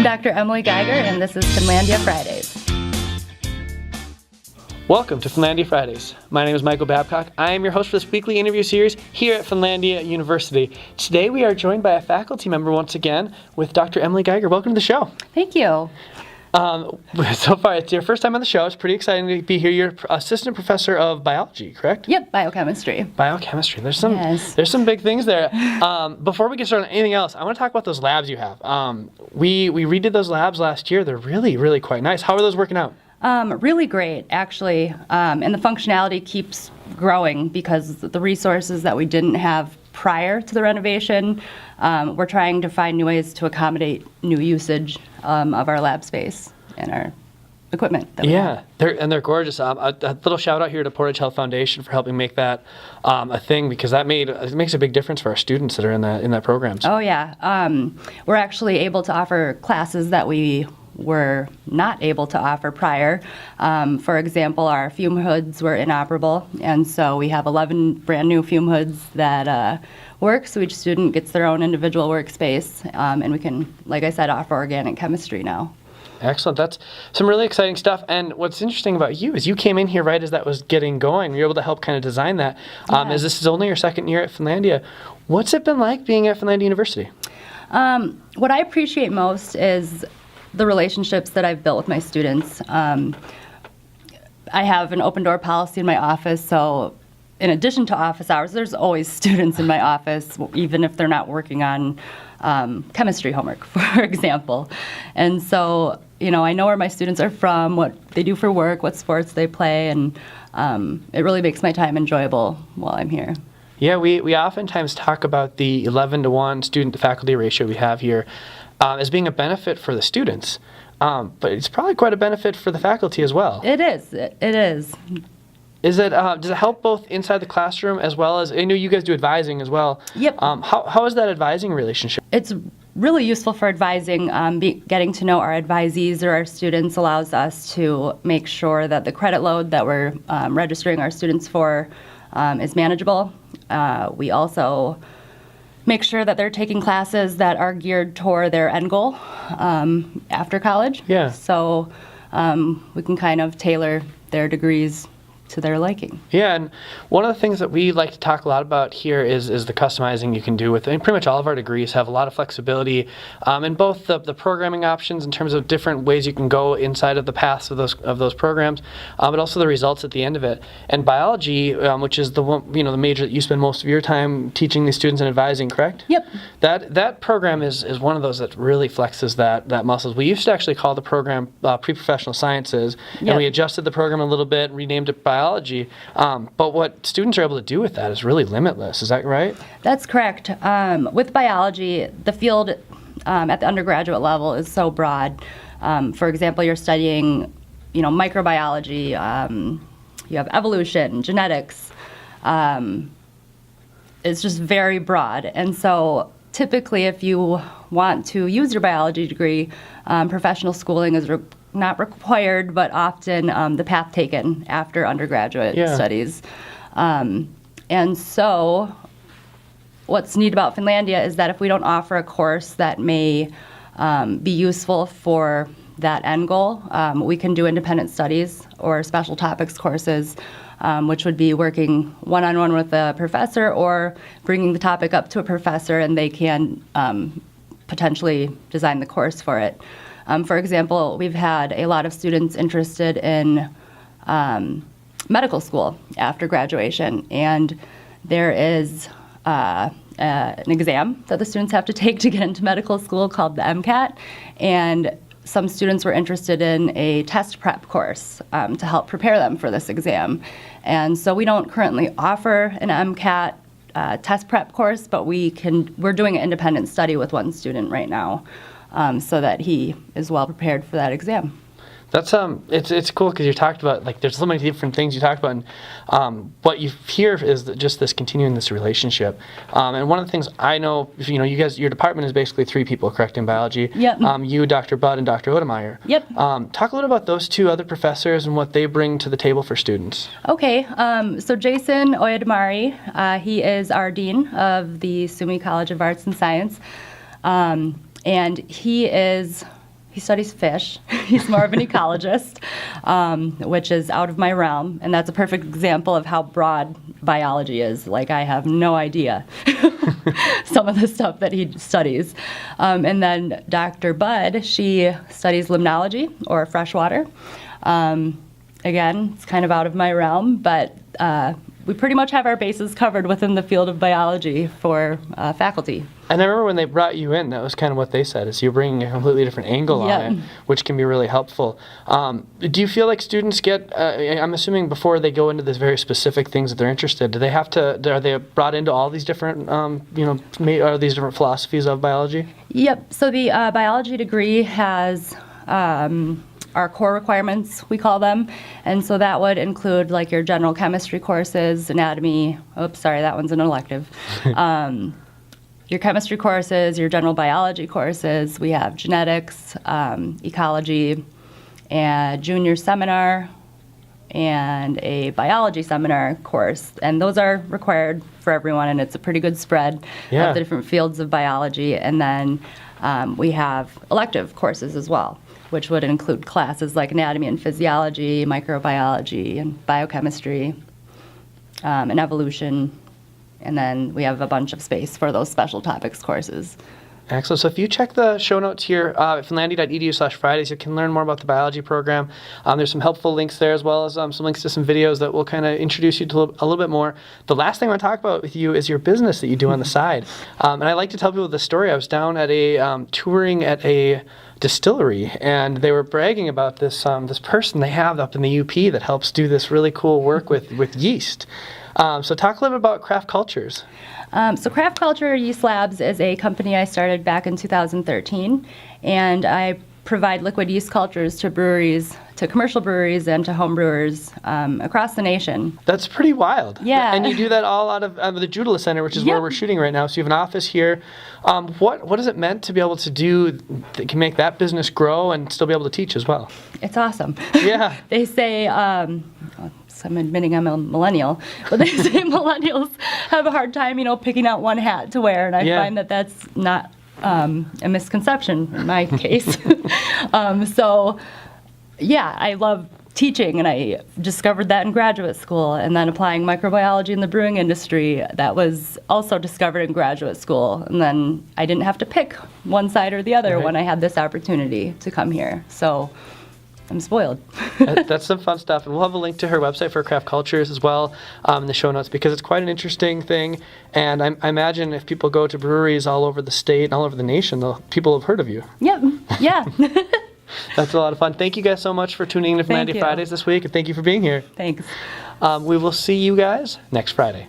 Dr. Emily Geiger, and this is Finlandia Fridays. Welcome to Finlandia Fridays. My name is Michael Babcock. I am your host for this weekly interview series here at Finlandia University. Today we are joined by a faculty member once again with Dr. Emily Geiger. Welcome to the show. Thank you. So far, it's your first time on the show. It's pretty exciting to be here. You're assistant professor of biology, correct? Yep, biochemistry. Biochemistry. There's some big things there. Before we get started on anything else, I want to talk about those labs you have. We redid those labs last year. They're really quite nice. How are those working out? Really great, actually. And the functionality keeps growing because the resources that we didn't have prior to the renovation, we're trying to find new ways to accommodate new usage of our lab space and our equipment that we have. They're gorgeous. A little shout out here to Portage Health Foundation for helping make that a thing, because it makes a big difference for our students that are in that program. Oh yeah, we're actually able to offer classes that we were not able to offer prior. For example, our fume hoods were inoperable, and so we have 11 brand new fume hoods that work, so each student gets their own individual workspace, and we can, like I said, offer organic chemistry now. Excellent. That's some really exciting stuff. And what's interesting about you is you came in here right as that was getting going. You were able to help kind of design that. As this is only your second year at Finlandia, what's it been like being at Finlandia University? What I appreciate most is the relationships that I've built with my students. I have an open door policy in my office, so in addition to office hours, there's always students in my office, even if they're not working on chemistry homework, for example. And so, I know where my students are from, what they do for work, what sports they play, and it really makes my time enjoyable while I'm here. Yeah, we oftentimes talk about the 11-to-1 student-to-faculty ratio we have here as being a benefit for the students, but it's probably quite a benefit for the faculty as well. It is. It is. Does it help both inside the classroom as well as, I know you guys do advising as well. Yep. How is that advising relationship? It's really useful for advising. Getting to know our advisees or our students allows us to make sure that the credit load that we're registering our students for is manageable. We also make sure that they're taking classes that are geared toward their end goal after college. Yeah. So we can kind of tailor their degrees to their liking. Yeah, and one of the things that we like to talk a lot about here is the customizing you can do with, and pretty much all of our degrees have a lot of flexibility in both the programming options in terms of different ways you can go inside of the paths of those programs, but also the results at the end of it. And biology, which is the one, the major that you spend most of your time teaching these students and advising, correct? Yep. That program is one of those that really flexes that muscles. We used to actually call the program pre-professional sciences, and we adjusted the program a little bit, renamed it biology. But what students are able to do with that is really limitless. Is that right? That's correct. With biology, the field at the undergraduate level is so broad. For example, you're studying, microbiology. You have evolution, genetics. It's just very broad. And so typically, if you want to use your biology degree, professional schooling is not required, but often the path taken after undergraduate studies. And so what's neat about Finlandia is that if we don't offer a course that may be useful for that end goal, we can do independent studies or special topics courses, which would be working one-on-one with a professor or bringing the topic up to a professor, and they can potentially design the course for it. For example, we've had a lot of students interested in medical school after graduation, and there is an exam that the students have to take to get into medical school called the MCAT, and some students were interested in a test prep course to help prepare them for this exam. And so we don't currently offer an MCAT test prep course, but we're doing an independent study with one student right now. So that he is well prepared for that exam. That's it's cool because you talked about, like, there's so many different things you talked about, and what you hear is that just this continuing this relationship. And one of the things I know, you guys, your department is basically 3 people, correct, in biology. Yep. You, Dr. Budd, and Dr. Odemeyer. Yep. Talk a little about those 2 other professors and what they bring to the table for students. Okay. So Jason Oyedemari, he is our dean of the SUNY College of Arts and Science. And he is he studies fish. He's more of an ecologist, which is out of my realm. And that's a perfect example of how broad biology is. Like, I have no idea some of the stuff that he studies. And then Dr. Budd, she studies limnology, or freshwater. Again, it's kind of out of my realm, but we pretty much have our bases covered within the field of biology for faculty. And I remember when they brought you in, that was kind of what they said, is you're bringing a completely different angle on it, which can be really helpful. Do you feel like students get, I'm assuming before they go into these very specific things that they're interested, do they have to, are they brought into all these different, are these different philosophies of biology? Yep, so the biology degree has our core requirements, we call them. And so that would include like your general chemistry courses, anatomy, oops, sorry, that one's an elective. Your chemistry courses, your general biology courses. We have genetics, ecology, a junior seminar, and a biology seminar course. And those are required for everyone, and it's a pretty good spread of the different fields of biology. And then we have elective courses as well, which would include classes like anatomy and physiology, microbiology, and biochemistry, and evolution. And then we have a bunch of space for those special topics courses. Excellent. So if you check the show notes here at finlandia.edu/Fridays, you can learn more about the biology program. There's some helpful links there, as well as some links to some videos that will kind of introduce you to a little bit more. The last thing I want to talk about with you is your business that you do on the side. And I like to tell people the story. I was down at touring at a distillery, and they were bragging about this person they have up in the UP that helps do this really cool work with yeast. So talk a little bit about Craft Cultures. So Craft Culture Yeast Labs is a company I started back in 2013, and I provide liquid yeast cultures to breweries, to commercial breweries, and to home brewers across the nation. That's pretty wild. Yeah. And you do that all out of the Judula Center, which is where we're shooting right now. So you have an office here. What has it meant to be able to do that can make that business grow and still be able to teach as well? It's awesome. Yeah. They say, so I'm admitting I'm a millennial, but they say millennials have a hard time, picking out one hat to wear, and I find that that's not a misconception in my case. I love teaching, and I discovered that in graduate school, and then applying microbiology in the brewing industry, that was also discovered in graduate school. And then I didn't have to pick one side or the other when I had this opportunity to come here. So I'm spoiled. That's some fun stuff. And we'll have a link to her website for Craft Cultures as well in the show notes, because it's quite an interesting thing. And I imagine if people go to breweries all over the state and all over the nation, people have heard of you. Yep. Yeah. That's a lot of fun. Thank you guys so much for tuning in to Finlandia Fridays this week, and thank you for being here. Thanks. We will see you guys next Friday.